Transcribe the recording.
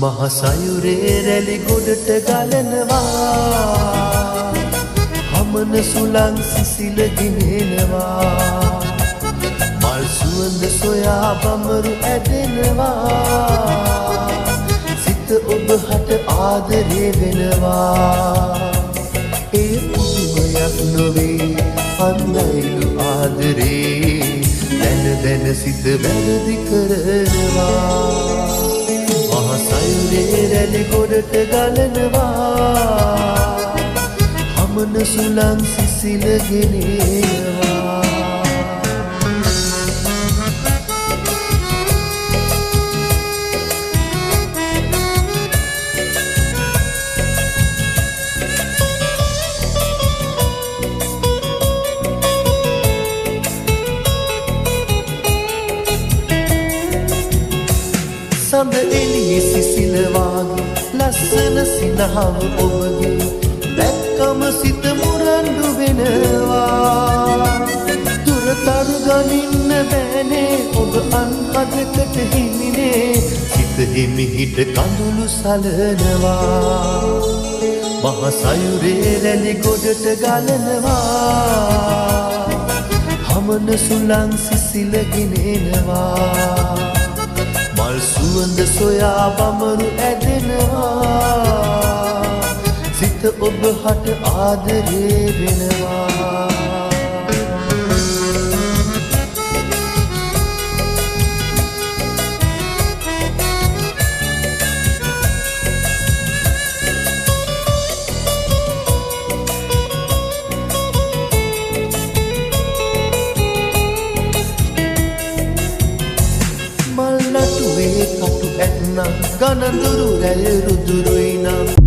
මහසයුරේ රැලි ගොඩට ගලනවා හමන සුළං සිසිල ගෙනෙනවා මල් සුවඳ සොයා බමරු ඇදෙනවා සිත ඔබ හට ආදරේ වෙනවා ඒ පුදුමයක් නොවේ අන්දයිලු ආදරේ දැන දැන සිත වැරදි කරනවා මහසයුරේ රැලි ගොඩට ගලනවා හමන සුළං සිසිල ගෙනෙනවා සඳ එළියේ සිසිල වාගේ ලස්සන සිනහව ඔබගේ දැක්කම සිත මුරණ්ඩු වෙනවා දුරතරු ගනින්න බෑනේ ඔබ අන් අදකට හිමිනේ සිත හිමිහිට කඳුළු සලනවා මහසයුරේ රැලි ගොඩට ගලනවා හමන සුළං සිසිල ගෙනෙනවා මල් සුවඳ සොයා බමරු ඇදෙනවා සිත ඔබ හට ආදරේ වෙනවා කටු ඇත්නම් ගනඳුරු රැය රුදුරුයි නම්